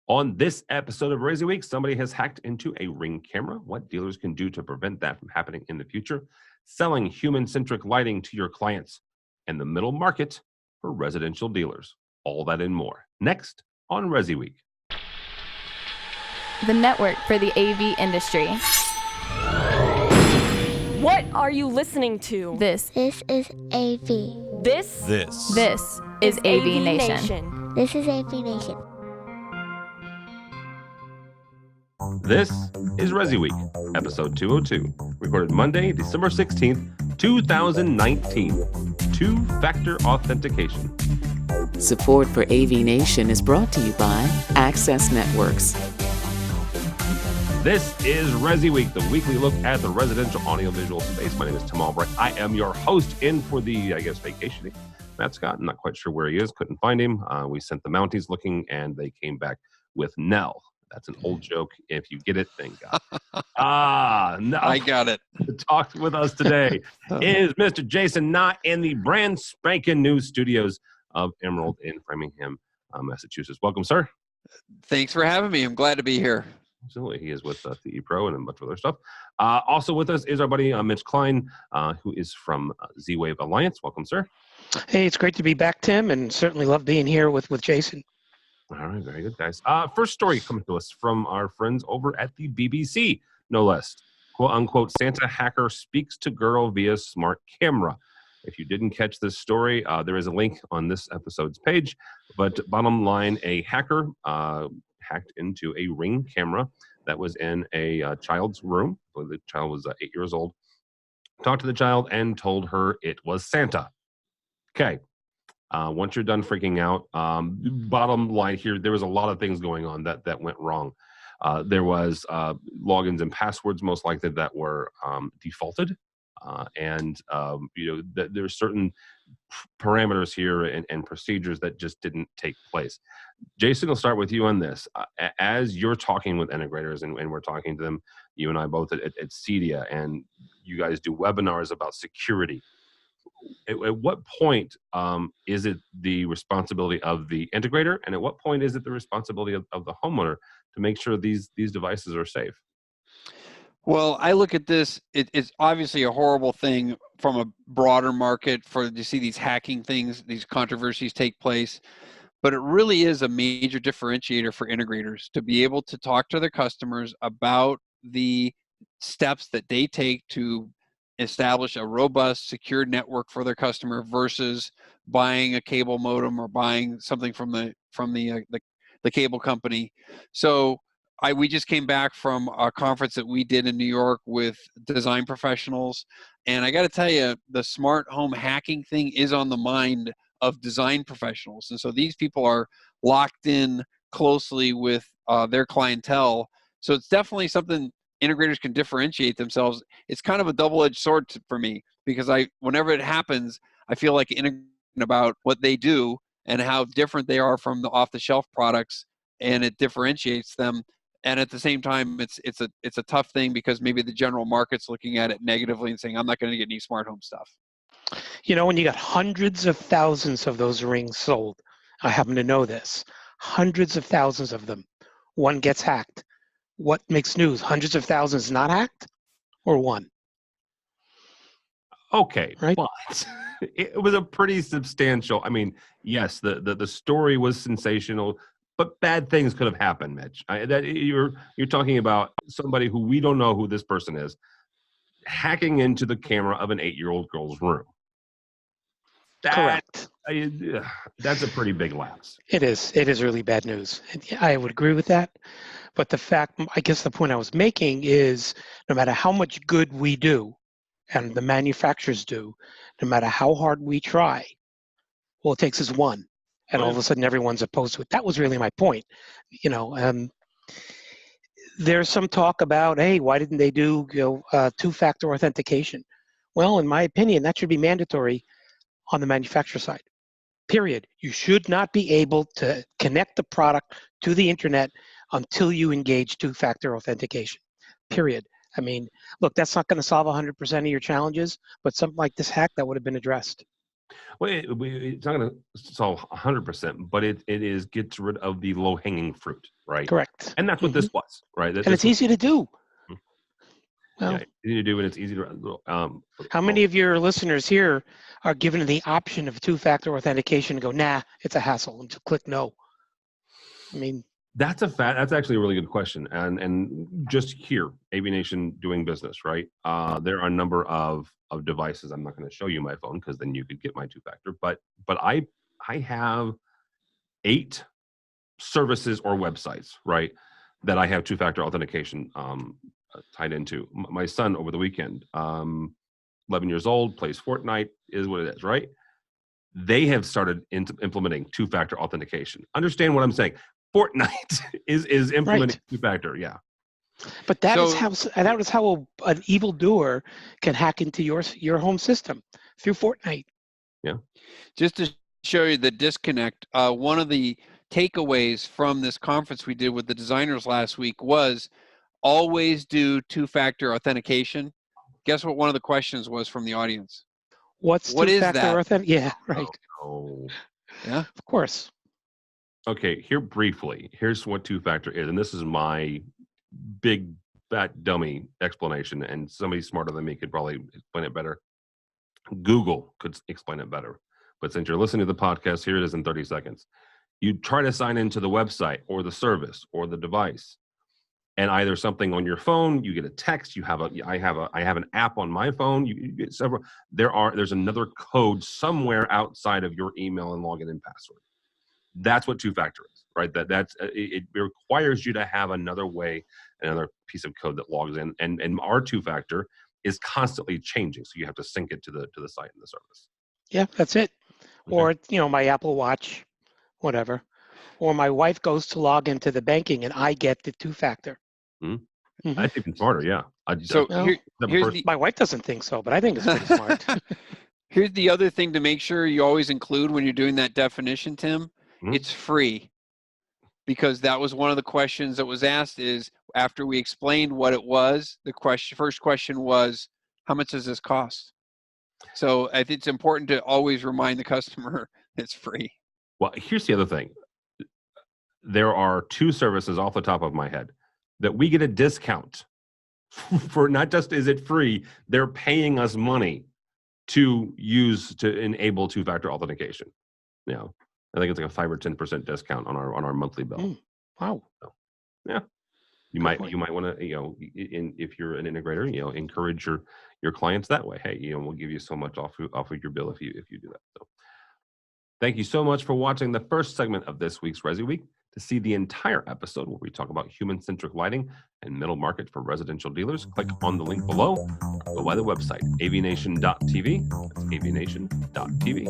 On this episode of ResiWeek, somebody has hacked into a Ring camera. What dealers can do to prevent that from happening in the future. Selling human-centric lighting to your clients. And the middle market for residential dealers. All that and more. Next on ResiWeek. The network for the AV industry. What are you listening to? This is AV. This is AVNation. This is AVNation. This is ResiWeek, episode 202, recorded Monday, December 16th, 2019. Two-factor authentication. Support for AVNation is brought to you by Access Networks. This is ResiWeek, the weekly look at the residential audiovisual space. My name is Tim Albright. I am your host in for the, vacationing. Matt Scott, I'm not quite sure where he is. Couldn't find him. We sent the Mounties looking, and they came back with Nell. That's an old joke. If you get it, thank God. No. I got it. To talk with us today is Mr. Jason Knott in the brand spanking new studios of Emerald in Framingham, Massachusetts. Welcome, sir. Thanks for having me. I'm glad to be here. Absolutely. He is with CE Pro and a bunch of other stuff. Also with us is our buddy Mitch Klein, who is from Z-Wave Alliance. Welcome, sir. Hey, it's great to be back, Tim, and certainly love being here with Jason. All right, very good, guys. First story coming to us from our friends over at the BBC, no less. Quote unquote, Santa hacker speaks to girl via smart camera. If you didn't catch this story, there is a link on this episode's page. But bottom line, a hacker hacked into a Ring camera that was in a child's room. The child was 8 years old. Talked to the child and told her it was Santa. Okay. Once you're done freaking out, bottom line here, there was a lot of things going on that went wrong. There was logins and passwords most likely that were defaulted. There's certain parameters here and procedures that just didn't take place. Jason, I'll start with you on this. As you're talking with integrators and we're talking to them, you and I both at CEDIA, and you guys do webinars about security. At what point is it the responsibility of the integrator, and at what point is it the responsibility of the homeowner to make sure these devices are safe? Well, I look at this, it's obviously a horrible thing from a broader market to see these hacking things, these controversies take place, but it really is a major differentiator for integrators to be able to talk to their customers about the steps that they take to establish a robust, secure network for their customer versus buying a cable modem or buying something from the cable company. So we just came back from a conference that we did in New York with design professionals, and I got to tell you, the smart home hacking thing is on the mind of design professionals, and so these people are locked in closely with their clientele. So it's definitely something integrators can differentiate themselves. It's kind of a double-edged sword for me, because whenever it happens, I feel like integrating about what they do and how different they are from the off-the-shelf products, and it differentiates them. And at the same time, it's a tough thing because maybe the general market's looking at it negatively and saying, I'm not going to get any smart home stuff. You know, when you got hundreds of thousands of those rings sold, I happen to know this, hundreds of thousands of them, one gets hacked. What makes news? Hundreds of thousands not hacked, or one? Okay, right? But it was a pretty substantial. I mean, yes, the story was sensational, but bad things could have happened, Mitch. You're talking about somebody who we don't know who this person is, hacking into the camera of an 8-year-old girl's room. Correct. That's a pretty big lapse. It is. It is really bad news. I would agree with that. But I guess the point I was making is, no matter how much good we do, and the manufacturers do, no matter how hard we try, all it takes is one. And all of a sudden, everyone's opposed to it. That was really my point. You know, there's some talk about, hey, why didn't they do two-factor authentication? Well, in my opinion, that should be mandatory on the manufacturer side. Period. You should not be able to connect the product to the internet until you engage two-factor authentication. Period. I mean, look, that's not going to solve 100% of your challenges, but something like this hack, that would have been addressed. Well, it's not going to solve 100%, but it gets rid of the low-hanging fruit. right? Correct. And that's what this was, right? And it's easy to do. Well, yeah, easy to do, and it's easy to. How many of your listeners here are given the option of two-factor authentication and go, nah, it's a hassle, and to click no? I mean, that's actually a really good question, and just here, AVNation doing business, right? There are a number of devices. I'm not going to show you my phone because then you could get my two-factor, but I have 8 services or websites, right, that I have two-factor authentication tied into. My son over the weekend, 11 years old, plays Fortnite, is what it is, right? They have started implementing two-factor authentication. Understand what I'm saying? Fortnite is implementing two-factor, yeah. But that is how an evildoer can hack into your home system through Fortnite. Yeah. Just to show you the disconnect, one of the takeaways from this conference we did with the designers last week was always do two-factor authentication. Guess what one of the questions was from the audience? What is that? Yeah, right. Oh. Yeah. Of course. Okay, here's what two-factor is, and this is my big fat dummy explanation, and somebody smarter than me could probably explain it better. Google could explain it better. But since you're listening to the podcast, here it is in 30 seconds. You try to sign into the website or the service or the device, and either something on your phone, you get a text, I have an app on my phone, you get several. There's another code somewhere outside of your email and login and password. That's what two-factor is, right? It requires you to have another way, another piece of code that logs in, and our two-factor is constantly changing, so you have to sync it to the site and the service. Yeah, that's it. Okay. Or my Apple Watch, whatever. Or my wife goes to log into the banking and I get the two-factor. Mm-hmm. That's even smarter, yeah. My wife doesn't think so, but I think it's pretty smart. Here's the other thing to make sure you always include when you're doing that definition, Tim. Mm-hmm. It's free. Because that was one of the questions that was asked is after we explained what it was, first question was, how much does this cost? So I think it's important to always remind the customer it's free. Well, here's the other thing. There are 2 services off the top of my head that we get a discount for. Not just is it free, they're paying us money to enable two-factor authentication. I think it's like a 5 or 10% discount on our monthly bill. Wow. So, yeah. You might want to, if you're an integrator, encourage your clients that way. Hey, we'll give you so much off of your bill if you do that. So thank you so much for watching the first segment of this week's ResiWeek. To see the entire episode where we talk about human-centric lighting and middle market for residential dealers, click on the link below. Go by the website, avnation.tv. That's avnation.tv.